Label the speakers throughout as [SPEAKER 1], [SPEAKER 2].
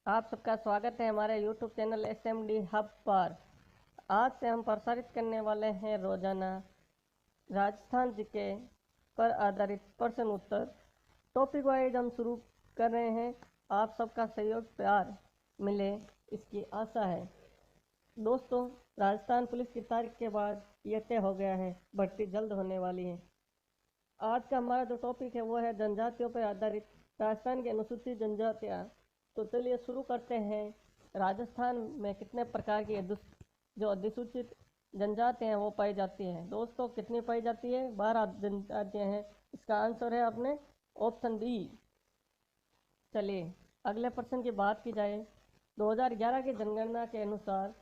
[SPEAKER 1] आप सबका स्वागत है हमारे YouTube चैनल SMD हब पर। आज से हम प्रसारित करने वाले हैं रोजाना राजस्थान जीके पर आधारित प्रश्न उत्तर। टॉपिक वाइज हम शुरू कर रहे हैं। आप सबका सहयोग प्यार मिले इसकी आशा है। दोस्तों, राजस्थान पुलिस की तारीख के बाद ये तय हो गया है, भर्ती जल्द होने वाली है। आज का हमारा जो टॉपिक है वो है जनजातियों पर आधारित राजस्थान की अनुसूचित जनजातियाँ। तो चलिए शुरू करते हैं। राजस्थान में कितने प्रकार की जो अधिसूचित जनजातियाँ हैं वो पाई जाती हैं? दोस्तों, कितनी पाई जाती है? 12 जनजातियाँ हैं। इसका आंसर है अपने ऑप्शन बी। चलिए अगले प्रश्न की बात की जाए। 2011 की जनगणना के अनुसार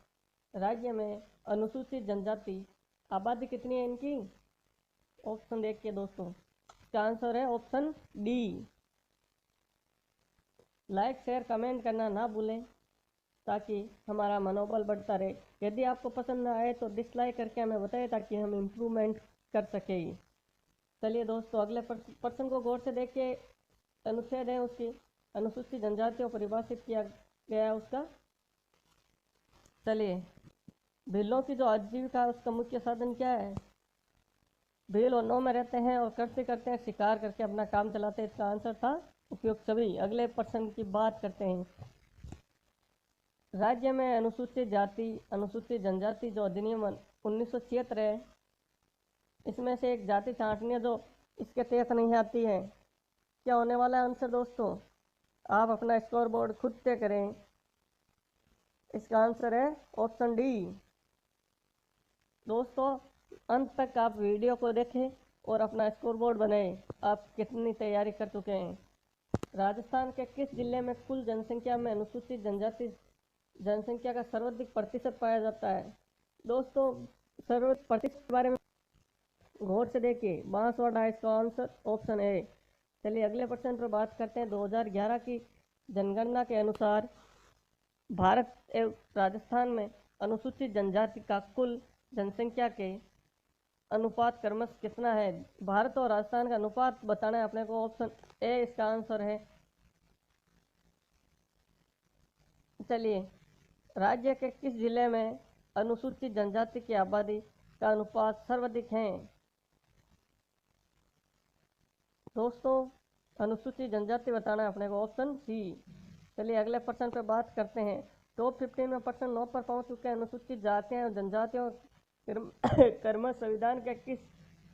[SPEAKER 1] राज्य में अनुसूचित जनजाति आबादी कितनी है इनकी? ऑप्शन देखिए दोस्तों, इसका आंसर है option D. Like share comment करना ना भूलें ताकि हमारा मनोबल बढ़ता रहे। यदि आपको पसंद ना आए तो डिसलाइक करके हमें बताएं ताकि हम इम्प्रूवमेंट कर सकें। चलिए दोस्तों, अगले प्रश्न को गौर से देखिए। अनुच्छेद है उसकी, अनुसूचित जनजातियों परिभाषित किया गया है उसका। चलिए, भीलों की जो आजीविका है उसका मुख्य साधन क्या है? भील वनों में रहते हैं और कृषि करते हैं, शिकार करके अपना काम चलाते हैं। इसका आंसर था उपयुक्त सभी। अगले प्रश्न की बात करते हैं। राज्य में अनुसूचित जाति अनुसूचित जनजाति जो अधिनियम 1976 है, इसमें से एक जाति छांटनी है जो इसके तहत नहीं आती है। क्या होने वाला है आंसर दोस्तों? आप अपना स्कोर बोर्ड खुद तय करें। इसका आंसर है ऑप्शन डी। दोस्तों, अंत तक आप वीडियो को देखें और अपना स्कोर बोर्ड बनाएं। आप कितनी तैयारी कर चुके हैं? राजस्थान के किस जिले में कुल जनसंख्या में अनुसूचित जनजाति जनसंख्या का सर्वाधिक प्रतिशत पाया जाता है? दोस्तों, सर्वाधिक प्रतिशत के बारे में गौर से देखिए। बांसवाड़ा है इसका आंसर, ऑप्शन ए। चलिए अगले प्रश्न पर बात करते हैं। 2011 की जनगणना के अनुसार भारत एवं राजस्थान में अनुसूचित जनजाति का कुल जनसंख्या के अनुपात क्रमश कितना है? भारत और राजस्थान का अनुपात बताना है अपने को। ऑप्शन ए इसका आंसर है। चलिए, राज्य के किस जिले में अनुसूचित जनजाति की आबादी का अनुपात सर्वाधिक है? दोस्तों, अनुसूचित जनजाति बताना है अपने को, ऑप्शन सी। चलिए अगले प्रश्न पर बात करते हैं। टॉप 15 में प्रश्न 9 पर पहुंच चुके हैं। अनुसूचित जातियां और जनजातियों कर्म संविधान के किस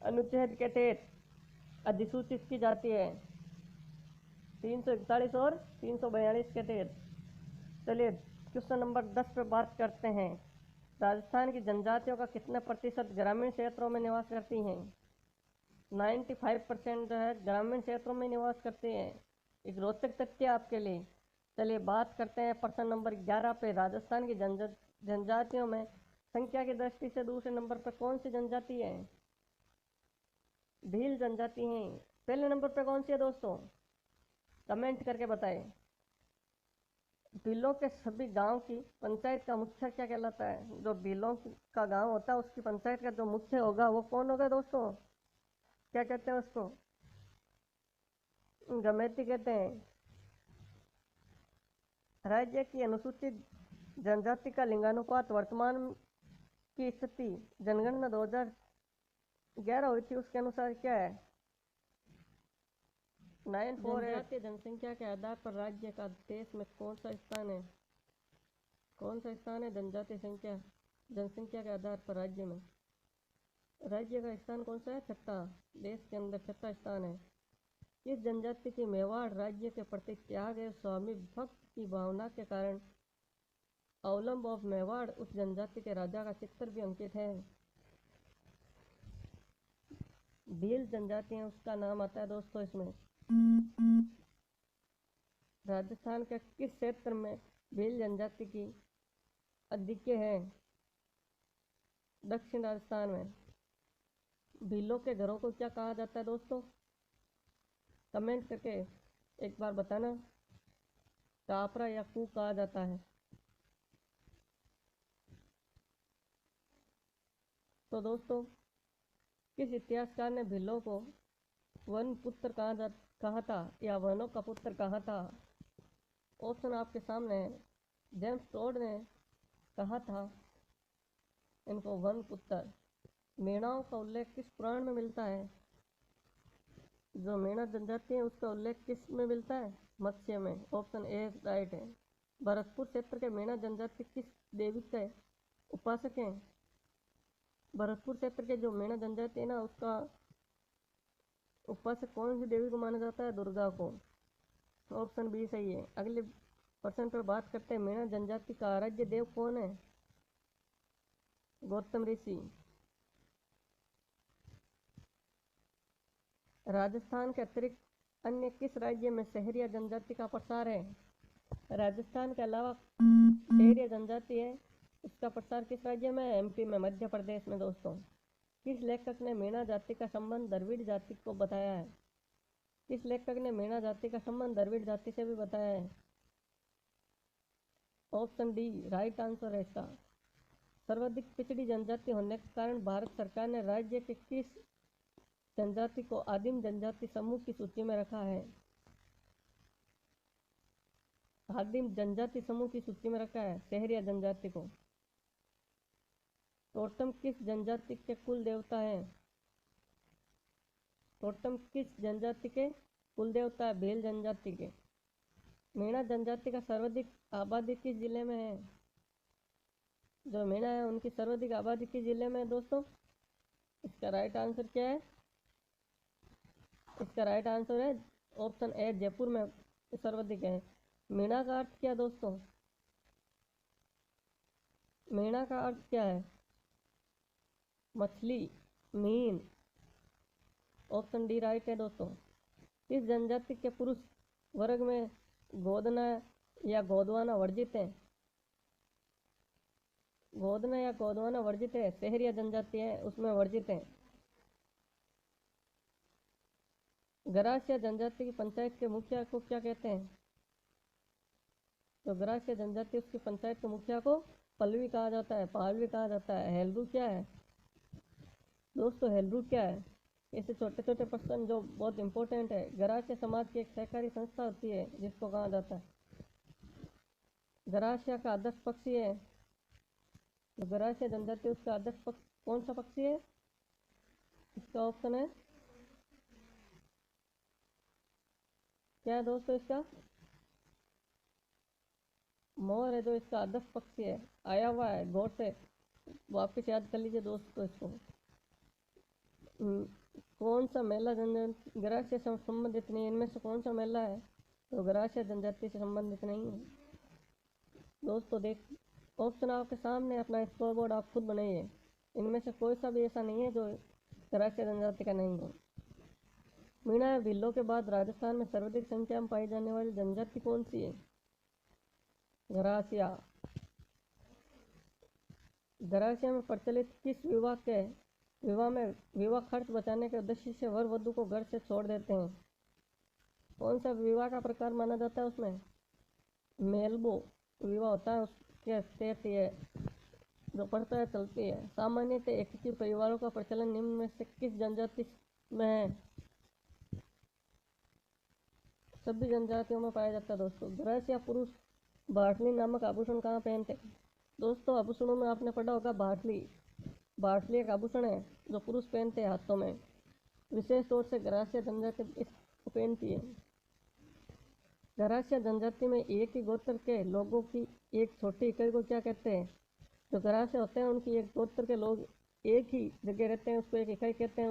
[SPEAKER 1] अनुच्छेद के तहत अधिसूचित की जाती है? 341 और 342 के तहत। चलिए क्वेश्चन नंबर 10 पे बात करते हैं। राजस्थान की जनजातियों का कितने प्रतिशत ग्रामीण क्षेत्रों में निवास करती हैं? 95% जो है ग्रामीण क्षेत्रों में निवास करते हैं। एक रोचक तथ्य आपके लिए। चलिए बात करते हैं प्रश्न नंबर 11 पे। राजस्थान की जनजातियों में संख्या की दृष्टि से दूसरे नंबर पर कौन सी जनजाति है? भील जनजाति है। पहले नंबर पर कौन सी है दोस्तों? कमेंट करके बताएं। भीलों के सभी गांव की पंचायत का मुखिया क्या कहलाता है? जो भीलों का गांव होता है उसकी पंचायत का जो मुखिया होगा वो कौन होगा दोस्तों? क्या कहते हैं उसको? गमेती कहते हैं। राज्य की अनुसूचित जनजाति का लिंगानुपात वर्तमान की स्थिति जनगणना 2011 हुई थी उसके अनुसार क्या है? 948। जनजातीय जनसंख्या के आधार पर राज्य का देश में कौन सा स्थान है? कौन सा स्थान है जनजातीय जनसंख्या के आधार पर राज्य में? राज्य का स्थान कौन सा है? छठा। देश के अंदर छठा स्थान है। किस जनजाति की मेवाड़ राज्य के प्रति त्याग एवं स्वामी भक्त की भावना के कारण अवलंब ऑफ मेवाड़ उस जनजाति के राजा का चित्र भी अंकित है? भील जनजाति है उसका नाम आता है दोस्तों इसमें। राजस्थान के किस क्षेत्र में भील जनजाति की अधिक्य है? दक्षिण राजस्थान में। भीलों के घरों को क्या कहा जाता है दोस्तों? कमेंट करके एक बार बताना। कापरा या कू कहा जाता है। तो दोस्तों, किस इतिहासकार ने भीलों को वन पुत्र कहा था या वनों का पुत्र कहा था? ऑप्शन आपके सामने है। जेम्स टोड ने कहा था इनको वन पुत्र। मेणाओं का उल्लेख किस पुराण में मिलता है? जो मेणा जनजाति है उसका उल्लेख किस में मिलता है? मत्स्य में। ऑप्शन ए राइट है। भरतपुर क्षेत्र के मेणा जनजाति किस देवी के उपासक हैं? भरतपुर क्षेत्र के जो मेणा जनजाति है ना, उसका उपासक कौन सी देवी को माना जाता है? दुर्गा को। ऑप्शन बी सही है। अगले प्रश्न पर बात करते हैं, मेणा जनजाति का आराध्य देव कौन है? गौतम ऋषि। राजस्थान के अतिरिक्त अन्य किस राज्य में सहरिया जनजाति का प्रसार है? राजस्थान के अलावा सहरिया जनजाति है, इसका प्रसार किस राज्य में है? एमपी में, मध्य प्रदेश में। दोस्तों, किस लेखक ने मेणा जाति का संबंध द्रविड़ जाति को बताया है? किस लेखक ने मेणा जाति का संबंध द्रविड़ जाति से भी बताया है? ऑप्शन डी राइट आंसर है इसका। सर्वाधिक पिछड़ी जनजाति होने के कारण भारत सरकार ने राज्य के किस जनजाति को आदिम जनजाति समूह की सूची में रखा है? आदिम जनजाति समूह की सूची में रखा है सहरिया जनजाति को। टोटम किस जनजाति के कुल देवता है? टोटम किस जनजाति के कुल देवता है? भील जनजाति के। मेणा जनजाति का सर्वाधिक आबादी किस जिले में है? जो मेणा है उनकी सर्वाधिक आबादी किस जिले में है दोस्तों? इसका राइट आंसर क्या है? इसका राइट आंसर है ऑप्शन ए जयपुर में सर्वाधिक है। मेणा का अर्थ क्या दोस्तों? मेणा का अर्थ क्या है? मछली, मीन। ऑप्शन डी राइट है दोस्तों। इस जनजाति के पुरुष वर्ग में गोदना या गोदवाना वर्जित है? गोदना या गोदवाना वर्जित है। सहरिया जनजाति है उसमें वर्जित है। गरासिया जनजाति की पंचायत के मुखिया को क्या कहते हैं? तो गरासिया जनजाति उसकी पंचायत के मुखिया को पल्लवी कहा जाता है, पालवी कहा जाता है। हेलरू क्या है दोस्तों? हेलरू क्या है? ऐसे छोटे छोटे प्रश्न जो बहुत इंपॉर्टेंट है। गरासिया समाज की एक सहकारी संस्था होती है जिसको कहा जाता है। गरासिया का आदर्श पक्षी है। जो गरासिया जनजाति उसका आदर्श पक्षी कौन सा पक्षी है? इसका ऑप्शन है क्या है दोस्तों? इसका मोर है जो इसका आदर्श पक्षी है। आया हुआ है गौर से वापिस याद कर लीजिए दोस्तों इसको। कौन सा मेला जनजाति गरासिया से संबंधित नहीं है? इनमें से कौन सा मेला है तो गरासिया जनजाति से संबंधित नहीं है? दोस्तों देख, ऑप्शन आपके सामने, अपना स्कोर बोर्ड आप खुद बनाइए। इनमें से कोई सा भी ऐसा नहीं है जो गरासिया जनजाति का नहीं है। मीणा या भीलों के बाद राजस्थान में सर्वाधिक संख्या में पाई जाने वाली जनजाति कौन सी है? गरासिया। गरासिया में प्रचलित किस विवाह में विवाह खर्च बचाने के उद्देश्य से वर वधु को घर से छोड़ देते हैं? कौन सा विवाह का प्रकार माना जाता है उसमें? मेलबो विवाह होता है, उसके स्टेट ये जो पड़ता है चलती है। सामान्यतः एकीकृत परिवारों का प्रचलन निम्न में से किस जनजाति में है? सभी जनजातियों में पाया जाता है दोस्तों। गरासिया पुरुष बाटली नामक आभूषण कहाँ पहनते हैं? दोस्तों आभूषणों में आपने पढ़ा होगा बाटली। बाटली एक आभूषण है जो पुरुष पहनते हैं हाथों में। विशेष तौर से गरासिया जनजाति इसको पहनती है। गरासिया जनजाति में एक ही गोत्र के लोगों की एक छोटी इकाई को क्या कहते हैं? जो गरासिया होते हैं उनकी एक गोत्र के लोग एक ही जगह रहते हैं, उसको एक इकाई कहते हैं।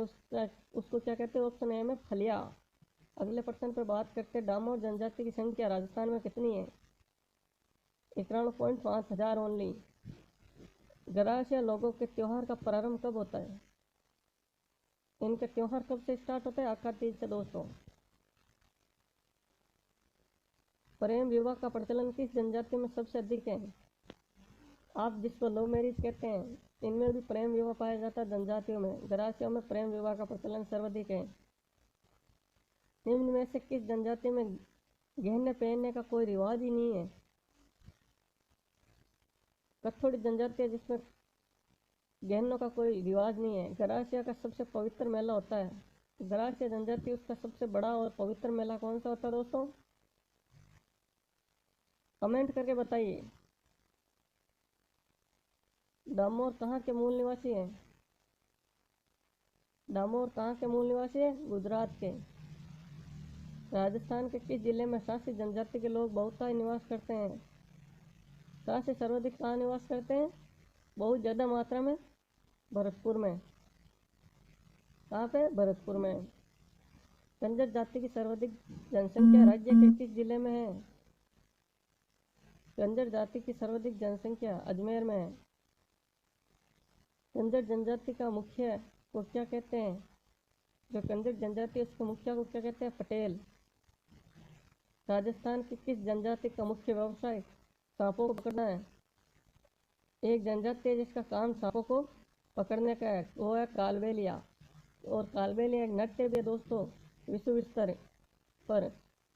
[SPEAKER 1] उसको क्या कहते हैं? ऑप्शन ए में फलिया। अगले प्रश्न पर बात करते हैं, डामोर जनजाति की संख्या राजस्थान में कितनी है? 91.5 हजार ओनली। गरासिया लोगों के त्योहार का प्रारंभ कब होता है? इनके त्योहार कब से स्टार्ट होता है? आखाड़ तीज से दोस्तों। प्रेम विवाह का प्रचलन किस जनजाति में सबसे अधिक है? आप जिसको लव मैरिज कहते हैं, इनमें भी प्रेम विवाह पाया जाता है जनजातियों में। गरासियों में प्रेम विवाह का प्रचलन सर्वाधिक है। निम्न में से किस जनजाति में गहने पहनने का कोई रिवाज ही नहीं है? कथोड़ी जनजाति है जिसमें गहनों का कोई रिवाज नहीं है। गरासिया का सबसे पवित्र मेला होता है। गरासिया जनजाति उसका सबसे बड़ा और पवित्र मेला कौन सा होता है दोस्तों? कमेंट करके बताइए। डामोर कहाँ के मूल निवासी हैं? डामोर कहाँ के मूल निवासी हैं? गुजरात के। राजस्थान के किस जिले में शासी जनजाति के लोग बहुतायत निवास करते हैं? शासी सर्वाधिक कहाँ निवास करते हैं? बहुत ज़्यादा मात्रा में भरतपुर में। कहाँ पे? भरतपुर में। कंजर जाति की सर्वाधिक जनसंख्या राज्य के किस जिले में है? कंजर जाति की सर्वाधिक जनसंख्या अजमेर में है। कंजर जनजाति का मुखिया को क्या कहते हैं? जो कंजर जनजाति है उसके मुखिया को क्या कहते हैं? पटेल। राजस्थान की किस जनजाति का मुख्य व्यवसाय सांपों को पकड़ना है? एक जनजाति है जिसका काम सांपों को पकड़ने का है, वो है कालबेलिया। और कालबेलिया एक नृत्य भी है दोस्तों, विश्व स्तर पर।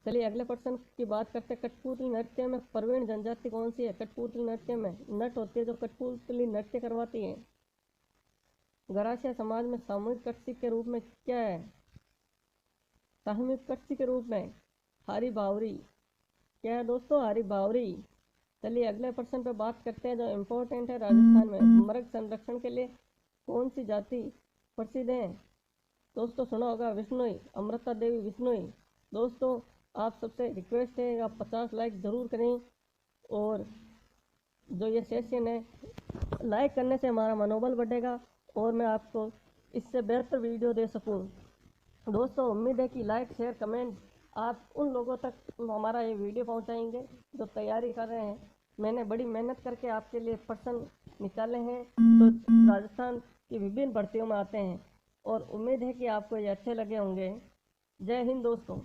[SPEAKER 1] चलिए अगले प्रश्न की बात करते हैं। कठपुतली नृत्य में प्रवीण जनजाति कौन सी है? कठपुतली नृत्य में नट होती है जो कठपुतली नृत्य करवाती है। गरासिया समाज में सामूहिक कृषि के रूप में क्या है? सामूहिक कृषि के रूप में हारी बावरी। क्या है दोस्तों? हारी बावरी। चलिए अगले प्रश्न पर बात करते हैं जो इम्पोर्टेंट है। राजस्थान में मृग संरक्षण के लिए कौन सी जाति प्रसिद्ध है? दोस्तों सुना होगा विश्नोई, अमृता देवी विश्नोई। दोस्तों आप सबसे रिक्वेस्ट है आप 50 लाइक ज़रूर करें, और जो ये सेशन है लाइक करने से हमारा मनोबल बढ़ेगा और मैं आपको इससे बेहतर वीडियो दे सकूं। दोस्तों उम्मीद है कि लाइक शेयर कमेंट आप उन लोगों तक हमारा ये वीडियो पहुंचाएंगे जो तैयारी कर रहे हैं। मैंने बड़ी मेहनत करके आपके लिए प्रश्न निकाले हैं तो राजस्थान की विभिन्न भर्तियों में आते हैं, और उम्मीद है कि आपको ये अच्छे लगे होंगे। जय हिंद दोस्तों।